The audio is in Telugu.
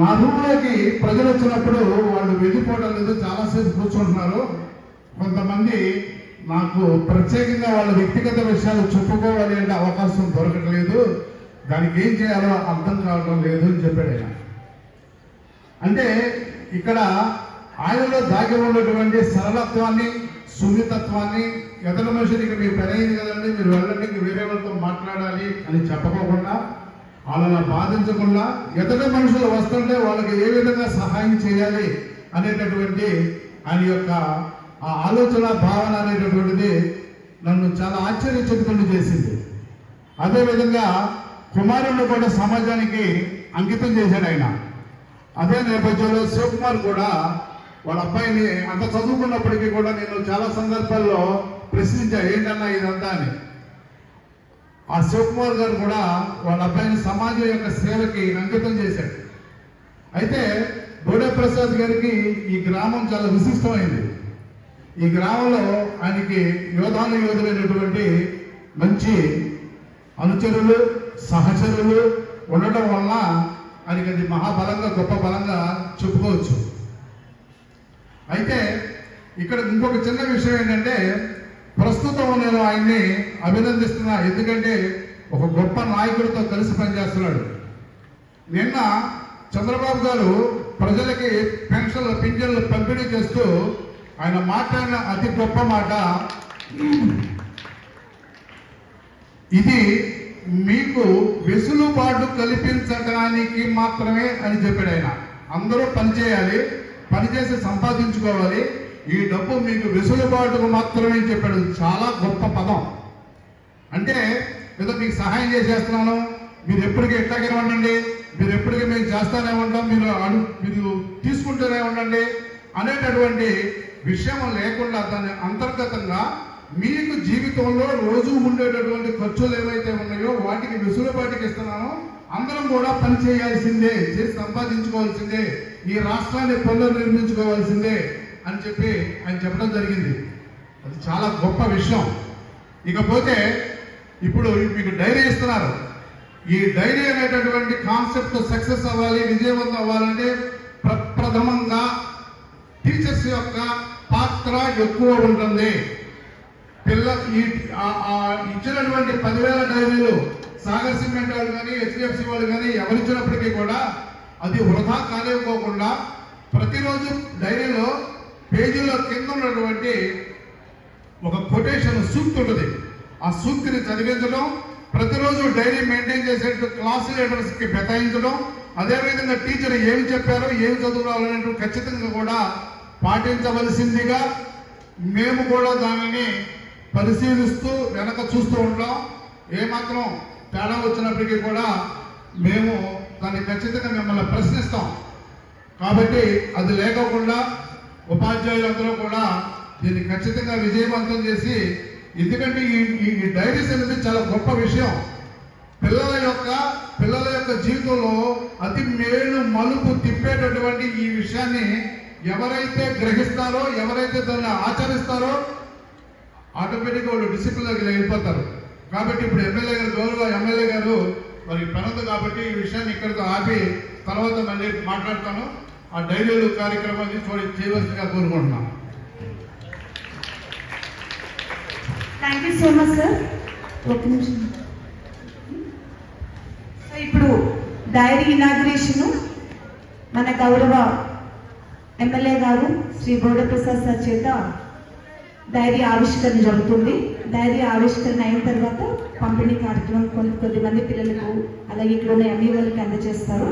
మా రూమ్లోకి ప్రజలు వచ్చినప్పుడు వాళ్ళు వెళ్ళిపోవడం లేదు, చాలాసేపు కూర్చుంటున్నారు. కొంతమంది నాకు ప్రత్యేకంగా వాళ్ళ వ్యక్తిగత విషయాలు చెప్పుకోవాలి అంటే అవకాశం దొరకట్లేదు, దానికి ఏం చేయాలో అర్థం కావడం లేదు అని చెప్పాడు ఆయన. అంటే ఇక్కడ ఆయనలో దాగి ఉన్నటువంటి సరళత్వాన్ని, సున్నితత్వాన్ని, ఎదటి మనిషిని ఇక మీకు పెరైంది కదండి, మీరు వెళ్ళండి, వేరే వాళ్ళతో మాట్లాడాలి అని చెప్పకోకుండా, వాళ్ళని బాధించకుండా, ఎదటి మనుషులు వస్తుంటే వాళ్ళకి ఏ విధంగా సహాయం చేయాలి అనేటటువంటి ఆయన యొక్క ఆ ఆలోచన భావన అనేటటువంటిది నన్ను చాలా ఆశ్చర్యచకితులు చేసింది. అదేవిధంగా కుమారుడు కూడా సమాజానికి అంకితం చేశాడు ఆయన. అదే నేపథ్యంలో శివకుమార్ కూడా వాళ్ళ అబ్బాయిని అంత చదువుకున్నప్పటికీ కూడా నేను చాలా సందర్భాల్లో ప్రశ్నించా, ఏంటన్నా ఇదంతా అని. ఆ శివకుమార్ గారు కూడా వాళ్ళ అబ్బాయిని సమాజం యొక్క సేవకి అంకితం చేశాడు. అయితే బోడే ప్రసాద్ గారికి ఈ గ్రామం చాలా విశిష్టమైంది. ఈ గ్రామంలో ఆయనకి యోధులైనటువంటి మంచి అనుచరులు, సహచరులు ఉండటం వల్ల ఆయనకి అది మహాబలంగా, గొప్ప బలంగా చెప్పుకోవచ్చు. అయితే ఇక్కడ ఇంకొక చిన్న విషయం ఏంటంటే, ప్రస్తుతం నేను ఆయన్ని అభినందిస్తున్నా, ఎందుకంటే ఒక గొప్ప నాయకుడితో కలిసి పనిచేస్తున్నాడు. నిన్న చంద్రబాబు గారు ప్రజలకి పింఛన్లు పంపిణీ చేస్తూ ఆయన మాట్లాడిన అతి గొప్ప మాట, ఇది మీకు వెసులుబాటు కల్పించడానికి మాత్రమే అని చెప్పాడు ఆయన. అందరూ పనిచేయాలి, పనిచేసి సంపాదించుకోవాలి, ఈ డబ్బు మీకు వెసులుబాటుకు మాత్రమే చెప్పాడు. చాలా గొప్ప పదం. అంటే ఏదో మీకు సహాయం చేసేస్తున్నాను, మీరు ఎప్పటికీ ఎట్లాగే ఉండండి, మీరు ఎప్పటికీ మేము చేస్తానే ఉంటాం, మీరు తీసుకుంటూనే ఉండండి అనేటటువంటి విషయం లేకుండా దాని అంతర్గతంగా మీకు జీవితంలో రోజు ఉండేటటువంటి ఖర్చులు ఏవైతే ఉన్నాయో వాటికి వెసులుబాటుకి ఇస్తున్నానో, అందరం కూడా పని చేయాల్సిందే, చేసి సంపాదించుకోవాల్సిందే, ఈ రాష్ట్రాన్ని పనులు నిర్మించుకోవాల్సిందే అని చెప్పి ఆయన చెప్పడం జరిగింది. అది చాలా గొప్ప విషయం. ఇకపోతే ఇప్పుడు మీకు డైరీ ఇస్తున్నారు. ఈ డైరీ అనేటటువంటి కాన్సెప్ట్ సక్సెస్ అవ్వాలి, విజయవంతం అవ్వాలంటే ప్రప్రథమంగా టీచర్స్ యొక్క పాత్ర ఎక్కువ ఉంటుంది. ఇచ్చినటువంటి 10,000 డైరీలు సాగర్ సిమెంట్ వాళ్ళు కానీ, హెచ్డిఎఫ్సి వాళ్ళు కానీ ఎవరిచ్చినప్పటికీ కూడా అది వృధా కాలేకపోకుండా ప్రతిరోజు డైరీలో పేజీలో కింద ఉన్నటువంటి ఒక కొటేషన్ సూక్తి ఉంటుంది. ఆ సూక్తిని చదివించడం, ప్రతిరోజు డైరీ మెయింటైన్ చేసే క్లాస్ లీడర్స్కి బెతాయించడం, అదేవిధంగా టీచర్ ఏమి చెప్పారో, ఏమి చదువుకోవాలనే ఖచ్చితంగా కూడా పాటించవలసిందిగా మేము కూడా దానిని పరిశీలిస్తూ వెనక చూస్తూ ఉంటాం. ఏమాత్రం తేడా వచ్చినప్పటికీ కూడా మేము దాన్ని ఖచ్చితంగా మిమ్మల్ని ప్రశ్నిస్తాం. కాబట్టి అది లేకోకుండా ఉపాధ్యాయులందరూ కూడా దీన్ని ఖచ్చితంగా విజయవంతం చేసి, ఎందుకంటే ఈ డైరీస్ అనేది చాలా గొప్ప విషయం. పిల్లల యొక్క జీవితంలో అతి మేలు మలుపు తిప్పేటటువంటి ఈ విషయాన్ని ఎవరైతే గ్రహిస్తారో, ఎవరైతే దాన్ని ఆచరిస్తారో ఆటోమేటిక్గా వాళ్ళు డిసిప్లిన్లోకి వెళ్ళిపోతారు. కాబట్టి ఇప్పుడు గౌరవ ఎమ్మెల్యే గారు మరి పెనదు కాబట్టి ఈ విషయాన్ని ఇక్కడితో ఆపి తర్వాత మళ్ళీ మాట్లాడతాను. ఆ డైరీలు కార్యక్రమాన్ని చేయవలసిందిగా కోరుకుంటున్నాను. Thank you so much sir. ఒక నిమిషం. ఇప్పుడు డైరీ ఇనాగ్రేషన్ మన గౌరవ ఎమ్మెల్యే గారు శ్రీ బోడే ప్రసాద్ సార్ చేత డైరీ ఆవిష్కరణ జరుగుతుంది. డైరీ ఆవిష్కరణ అయిన తర్వాత పంపిణీ కార్యక్రమం కొద్దిమంది పిల్లలకు అలాగే ఇక్కడ ఉన్న ఎంఈ వాళ్ళకి అందజేస్తారు.